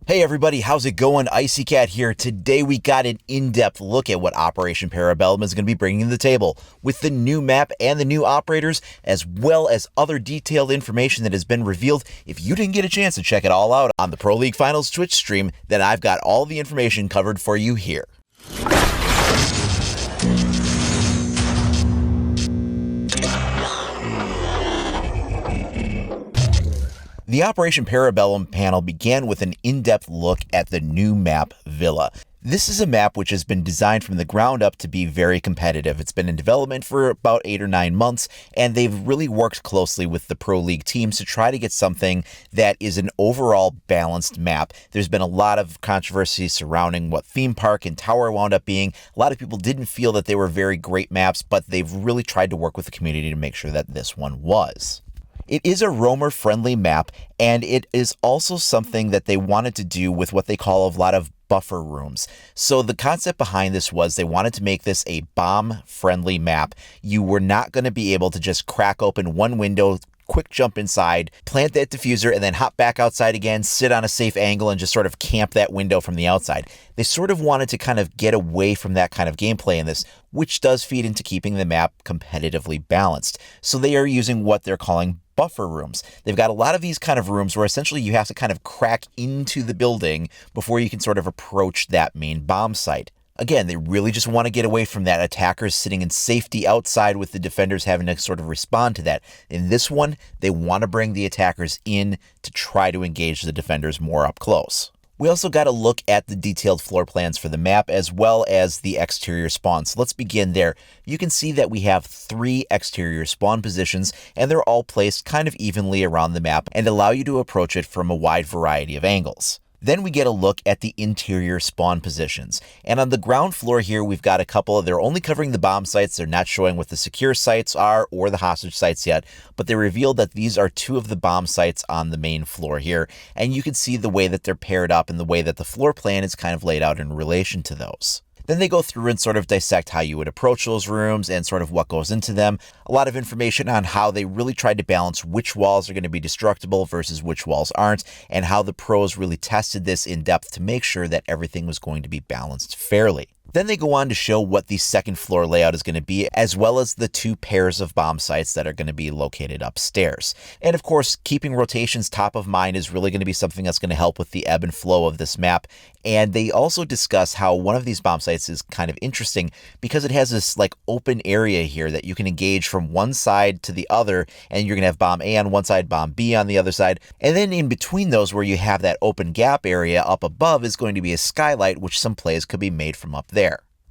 Hey everybody, how's it going? Icy Cat here. Today we got an in-depth look at what Operation Parabellum is going to be bringing to the table with the new map and the new operators, as well as other detailed information that has been revealed. If you didn't get a chance to check it all out on the Pro League Finals Twitch stream, then I've got all the information covered for you here. The Operation Parabellum panel began with an in-depth look at the new map, Villa. This is a map which has been designed from the ground up to be very competitive. It's been in development for about 8 or 9 months, and they've really worked closely with the Pro League teams to try to get something that is an overall balanced map. There's been a lot of controversy surrounding what Theme Park and Tower wound up being. A lot of people didn't feel that they were very great maps, but they've really tried to work with the community to make sure that this one was. It is a roamer-friendly map, and it is also something that they wanted to do with what they call a lot of buffer rooms. So the concept behind this was they wanted to make this a bomb-friendly map. You were not going to be able to just crack open one window, quick jump inside, plant that diffuser, and then hop back outside again, sit on a safe angle, and just sort of camp that window from the outside. They sort of wanted to kind of get away from that kind of gameplay in this, which does feed into keeping the map competitively balanced. So they are using what they're calling buffer rooms. They've got a lot of these kind of rooms where essentially you have to kind of crack into the building before you can sort of approach that main bomb site. Again, they really just want to get away from that, attackers sitting in safety outside with the defenders having to sort of respond to that. In this one, they want to bring the attackers in to try to engage the defenders more up close. We also got a look at the detailed floor plans for the map as well as the exterior spawns. So let's begin there. You can see that we have 3 exterior spawn positions, and they're all placed kind of evenly around the map and allow you to approach it from a wide variety of angles. Then we get a look at the interior spawn positions. And on the ground floor here, we've got a couple. They're only covering the bomb sites. They're not showing what the secure sites are or the hostage sites yet, but they revealed that these are 2 of the bomb sites on the main floor here. And you can see the way that they're paired up and the way that the floor plan is kind of laid out in relation to those. Then they go through and sort of dissect how you would approach those rooms and sort of what goes into them. A lot of information on how they really tried to balance which walls are going to be destructible versus which walls aren't, and how the pros really tested this in depth to make sure that everything was going to be balanced fairly. Then they go on to show what the second floor layout is going to be, as well as the 2 pairs of bomb sites that are going to be located upstairs. And of course, keeping rotations top of mind is really going to be something that's going to help with the ebb and flow of this map. And they also discuss how one of these bomb sites is kind of interesting because it has this like open area here that you can engage from one side to the other, and you're going to have bomb A on one side, bomb B on the other side. And then in between those, where you have that open gap area up above, is going to be a skylight, which some plays could be made from up there.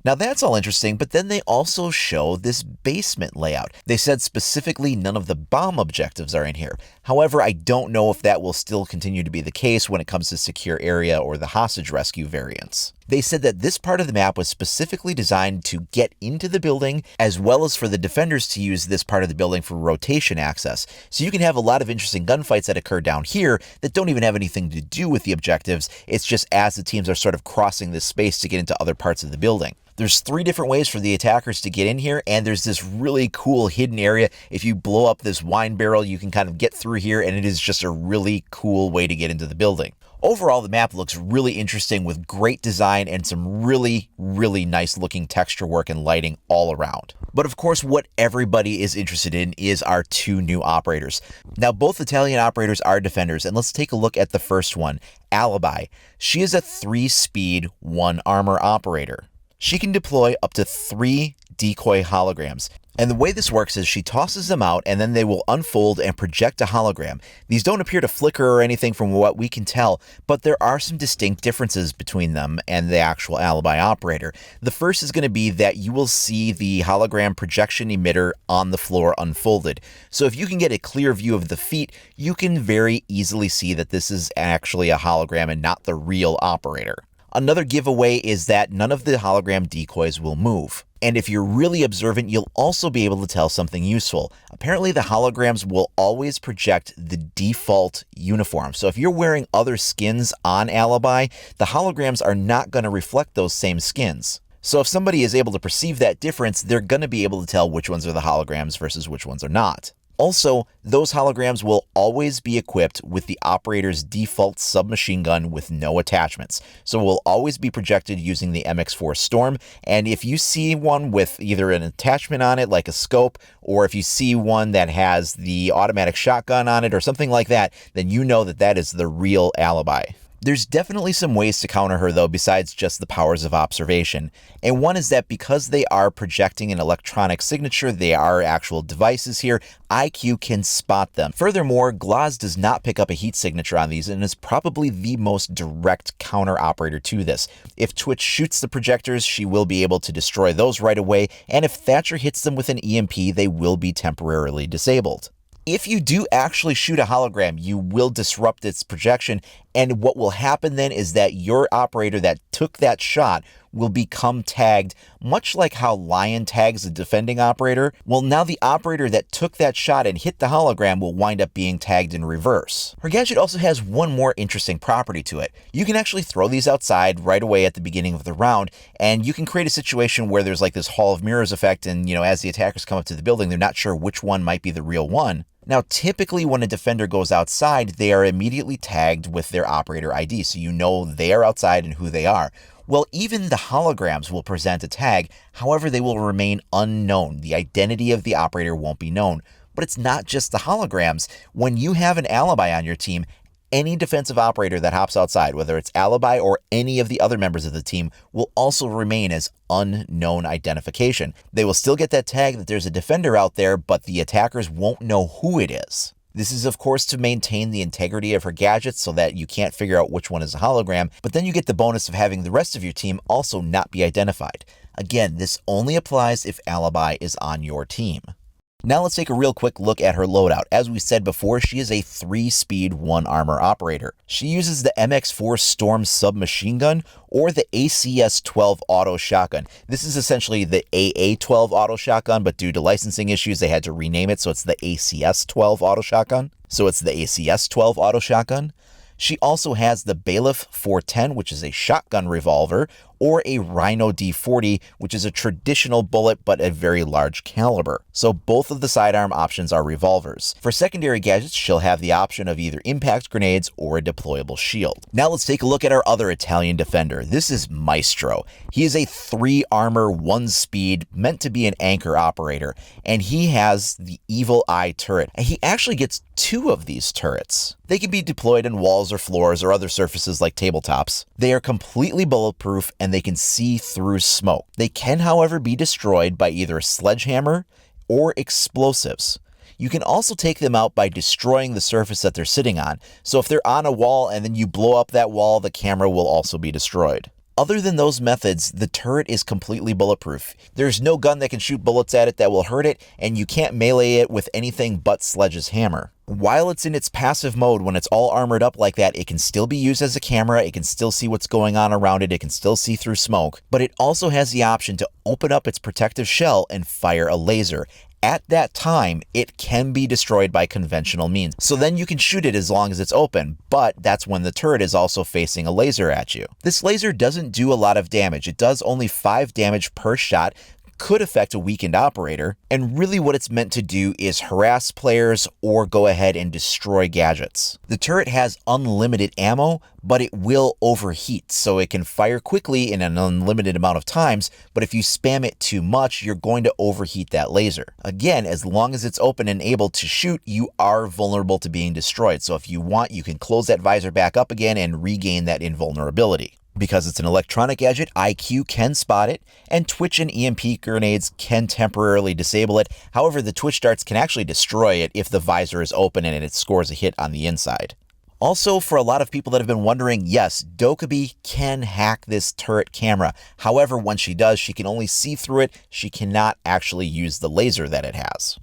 Now that's all interesting, but then they also show this basement layout. They said specifically none of the bomb objectives are in here. However, I don't know if that will still continue to be the case when it comes to secure area or the hostage rescue variants. They said that this part of the map was specifically designed to get into the building, as well as for the defenders to use this part of the building for rotation access. So you can have a lot of interesting gunfights that occur down here that don't even have anything to do with the objectives. It's just as the teams are sort of crossing this space to get into other parts of the building. There's 3 different ways for the attackers to get in here, and there's this really cool hidden area. If you blow up this wine barrel, you can kind of get through here, and it is just a really cool way to get into the building. Overall, the map looks really interesting with great design and some really, really nice looking texture work and lighting all around. But of course, what everybody is interested in is our 2 new operators. Now, both Italian operators are defenders, and let's take a look at the first one, Alibi. She is a 3-speed, 1-armor operator. She can deploy up to 3 decoy holograms. And the way this works is she tosses them out and then they will unfold and project a hologram. These don't appear to flicker or anything from what we can tell, but there are some distinct differences between them and the actual Alibi operator. The first is going to be that you will see the hologram projection emitter on the floor unfolded. So if you can get a clear view of the feet, you can very easily see that this is actually a hologram and not the real operator. Another giveaway is that none of the hologram decoys will move. And if you're really observant, you'll also be able to tell something useful. Apparently, the holograms will always project the default uniform. So if you're wearing other skins on Alibi, the holograms are not going to reflect those same skins. So if somebody is able to perceive that difference, they're going to be able to tell which ones are the holograms versus which ones are not. Also, those holograms will always be equipped with the operator's default submachine gun with no attachments, so it will always be projected using the MX4 Storm, and if you see one with either an attachment on it like a scope, or if you see one that has the automatic shotgun on it or something like that, then you know that that is the real alibi. There's definitely some ways to counter her though besides just the powers of observation, and one is that because they are projecting an electronic signature, they are actual devices here, IQ can spot them. Furthermore, Glaz does not pick up a heat signature on these and is probably the most direct counter operator to this. If Twitch shoots the projectors, she will be able to destroy those right away, and if Thatcher hits them with an EMP, they will be temporarily disabled. If you do actually shoot a hologram, you will disrupt its projection, and what will happen then is that your operator that took that shot will become tagged, much like how Lion tags a defending operator. Well, now the operator that took that shot and hit the hologram will wind up being tagged in reverse. Her gadget also has one more interesting property to it. You can actually throw these outside right away at the beginning of the round, and you can create a situation where there's like this Hall of Mirrors effect, and as the attackers come up to the building, they're not sure which one might be the real one. Now, typically when a defender goes outside, they are immediately tagged with their operator ID, so you know they are outside and who they are. Well, even the holograms will present a tag, however, they will remain unknown. The identity of the operator won't be known. But it's not just the holograms. When you have an alibi on your team, any defensive operator that hops outside, whether it's alibi or any of the other members of the team, will also remain as unknown identification. They will still get that tag that there's a defender out there, but the attackers won't know who it is. This is, of course, to maintain the integrity of her gadgets so that you can't figure out which one is a hologram, but then you get the bonus of having the rest of your team also not be identified. Again, this only applies if alibi is on your team. Now let's take a real quick look at her loadout. As we said before, she is a 3-speed 1-armor operator. She uses the MX4 Storm submachine gun or the ACS-12 auto shotgun. This is essentially the AA-12 auto shotgun, but due to licensing issues, they had to rename it, so it's the ACS-12 auto shotgun. She also has the Bailiff 410, which is a shotgun revolver, or a Rhino D40, which is a traditional bullet but a very large caliber. So both of the sidearm options are revolvers. For secondary gadgets, she'll have the option of either impact grenades or a deployable shield. Now let's take a look at our other Italian defender. This is Maestro. He is a 3-armor, 1-speed, meant to be an anchor operator, and he has the Evil Eye turret. And he actually gets 2 of these turrets. They can be deployed in walls or floors or other surfaces like tabletops. They are completely bulletproof and they can see through smoke. They can, however, be destroyed by either a sledgehammer or explosives. You can also take them out by destroying the surface that they're sitting on. So if they're on a wall and then you blow up that wall, the camera will also be destroyed. Other than those methods, the turret is completely bulletproof. There's no gun that can shoot bullets at it that will hurt it, and you can't melee it with anything but Sledge's hammer. While it's in its passive mode, when it's all armored up like that, it can still be used as a camera, it can still see what's going on around it can still see through smoke, but it also has the option to open up its protective shell and fire a laser. At that time, it can be destroyed by conventional means. So then you can shoot it as long as it's open, but that's when the turret is also facing a laser at you. This laser doesn't do a lot of damage. It does only 5 damage per shot, could affect a weakened operator, and really what it's meant to do is harass players or go ahead and destroy gadgets. The turret has unlimited ammo, but it will overheat, so it can fire quickly in an unlimited amount of times, but if you spam it too much, you're going to overheat that laser. Again, as long as it's open and able to shoot, you are vulnerable to being destroyed, so if you want, you can close that visor back up again and regain that invulnerability. Because it's an electronic gadget, IQ can spot it, and Twitch and EMP grenades can temporarily disable it. However, the Twitch darts can actually destroy it if the visor is open and it scores a hit on the inside. Also, for a lot of people that have been wondering, yes, Dokkaebi can hack this turret camera. However, when she does, she can only see through it. She cannot actually use the laser that it has.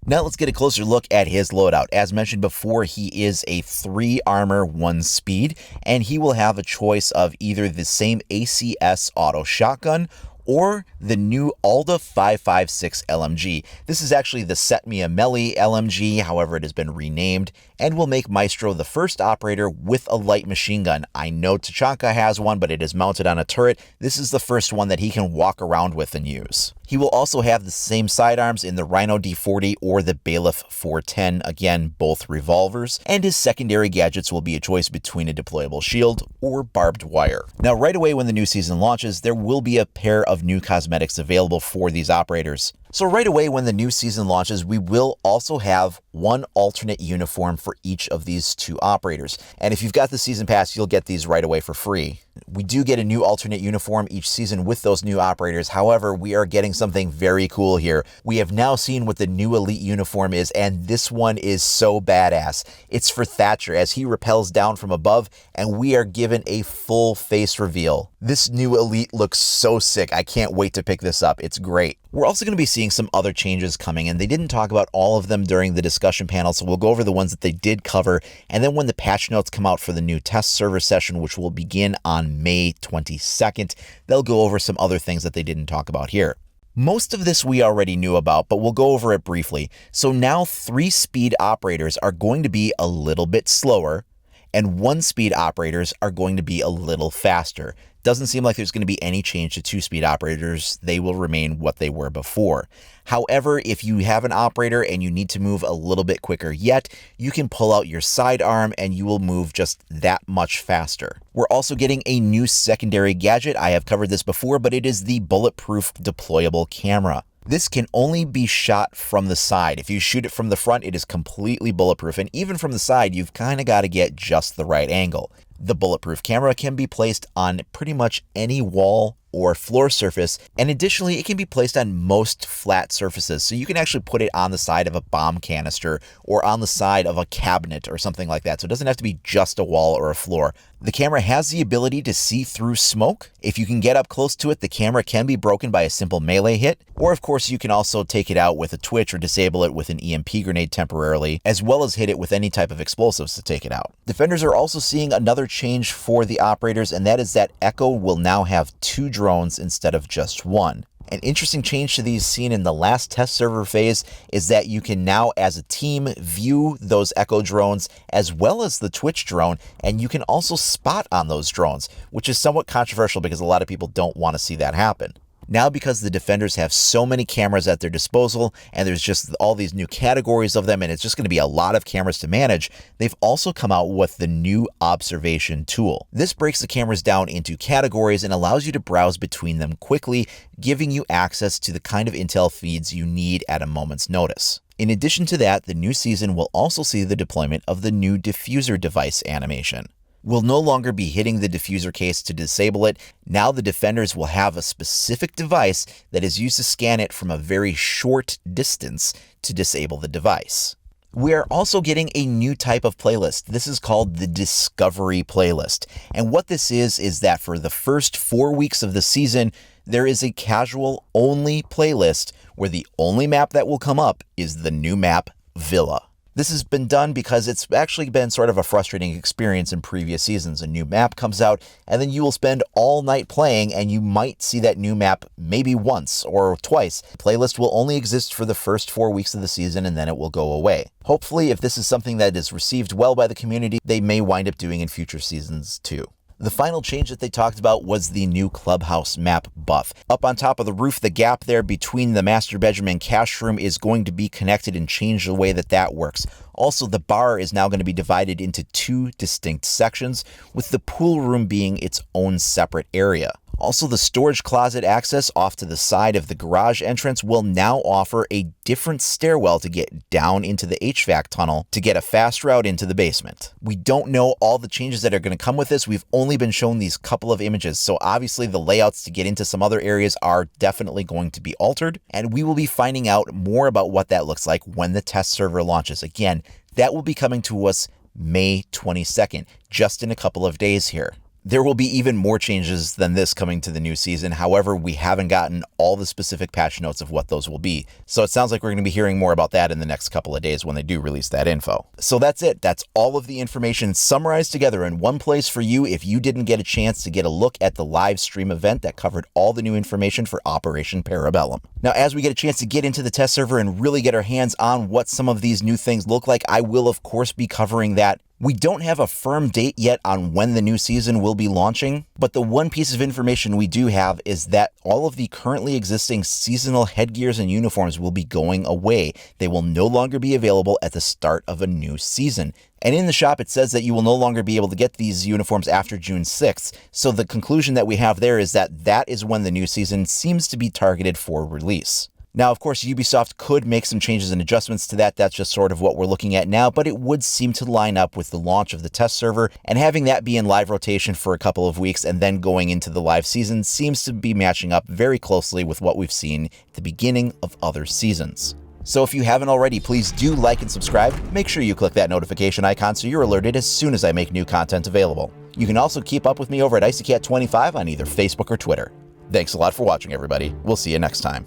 Now let's get a closer look at his loadout. As mentioned before, he is a 3-armor, 1-speed, and he will have a choice of either the same ACS auto shotgun or the new Alda 5.56 LMG. This is actually the Set Me a Melee LMG, however it has been renamed, and will make Maestro the first operator with a light machine gun. I know Tachanka has one, but it is mounted on a turret. This is the first one that he can walk around with and use. He will also have the same sidearms in the Rhino D40 or the Bailiff 410, again, both revolvers, and his secondary gadgets will be a choice between a deployable shield or barbed wire. Now, right away when the new season launches, there will be a pair of new cosmetics available for these operators. So right away when the new season launches, we will also have one alternate uniform for each of these two operators. And if you've got the season pass, you'll get these right away for free. We do get a new alternate uniform each season with those new operators. However, we are getting something very cool here. We have now seen what the new Elite uniform is, and this one is so badass. It's for Thatcher as he rappels down from above, and we are given a full face reveal. This new Elite looks so sick. I can't wait to pick this up. It's great. We're also going to be seeing some other changes coming, and they didn't talk about all of them during the discussion panel, so we'll go over the ones that they did cover, and then when the patch notes come out for the new test server session, which will begin on May 22nd, they'll go over some other things that they didn't talk about here. Most of this we already knew about, but we'll go over it briefly. So now 3-speed operators are going to be a little bit slower, and 1-speed operators are going to be a little faster. Doesn't seem like there's going to be any change to 2-speed operators. They will remain what they were before. However, if you have an operator and you need to move a little bit quicker yet, you can pull out your sidearm and you will move just that much faster. We're also getting a new secondary gadget. I have covered this before, but it is the bulletproof deployable camera. This can only be shot from the side. If you shoot it from the front, it is completely bulletproof, and even from the side, you've kind of got to get just the right angle. The bulletproof camera can be placed on pretty much any wall or floor surface, and additionally, it can be placed on most flat surfaces, so you can actually put it on the side of a bomb canister or on the side of a cabinet or something like that, so it doesn't have to be just a wall or a floor. The camera has the ability to see through smoke. If you can get up close to it, the camera can be broken by a simple melee hit, or of course you can also take it out with a twitch or disable it with an EMP grenade temporarily, as well as hit it with any type of explosives to take it out. Defenders are also seeing another change for the operators, and that is that Echo will now have 2 drones instead of just 1. An interesting change to these seen in the last test server phase is that you can now, as a team, view those Echo drones as well as the Twitch drone, and you can also spot on those drones, which is somewhat controversial because a lot of people don't want to see that happen. Now, because the defenders have so many cameras at their disposal, and there's just all these new categories of them, and it's just going to be a lot of cameras to manage, they've also come out with the new observation tool. This breaks the cameras down into categories and allows you to browse between them quickly, giving you access to the kind of intel feeds you need at a moment's notice. In addition to that, the new season will also see the deployment of the new diffuser device animation. We'll no longer be hitting the diffuser case to disable it. Now the defenders will have a specific device that is used to scan it from a very short distance to disable the device. We are also getting a new type of playlist. This is called the Discovery playlist. And what this is that for the first 4 weeks of the season, there is a casual only playlist where the only map that will come up is the new map, Villa. This has been done because it's actually been sort of a frustrating experience in previous seasons. A new map comes out, and then you will spend all night playing, and you might see that new map maybe once or twice. The playlist will only exist for the first 4 weeks of the season, and then it will go away. Hopefully, if this is something that is received well by the community, they may wind up doing in future seasons too. The final change that they talked about was the new clubhouse map buff. Up on top of the roof, the gap there between the master bedroom and cash room is going to be connected and change the way that that works. Also, the bar is now going to be divided into 2 distinct sections, with the pool room being its own separate area. Also, the storage closet access off to the side of the garage entrance will now offer a different stairwell to get down into the HVAC tunnel to get a fast route into the basement. We don't know all the changes that are going to come with this. We've only been shown these couple of images, so obviously the layouts to get into some other areas are definitely going to be altered, and we will be finding out more about what that looks like when the test server launches. Again, that will be coming to us May 22nd, just in a couple of days here. There will be even more changes than this coming to the new season. However, we haven't gotten all the specific patch notes of what those will be. So it sounds like we're going to be hearing more about that in the next couple of days when they do release that info. So that's it. That's all of the information summarized together in one place for you if you didn't get a chance to get a look at the live stream event that covered all the new information for Operation Parabellum. Now, as we get a chance to get into the test server and really get our hands on what some of these new things look like, I will, of course, be covering that. We don't have a firm date yet on when the new season will be launching, but the one piece of information we do have is that all of the currently existing seasonal headgears and uniforms will be going away. They will no longer be available at the start of a new season. And in the shop, it says that you will no longer be able to get these uniforms after June 6th. So the conclusion that we have there is that that is when the new season seems to be targeted for release. Now, of course, Ubisoft could make some changes and adjustments to that. That's just sort of what we're looking at now, but it would seem to line up with the launch of the test server, and having that be in live rotation for a couple of weeks and then going into the live season seems to be matching up very closely with what we've seen at the beginning of other seasons. So if you haven't already, please do like and subscribe. Make sure you click that notification icon so you're alerted as soon as I make new content available. You can also keep up with me over at IcyCat25 on either Facebook or Twitter. Thanks a lot for watching, everybody. We'll see you next time.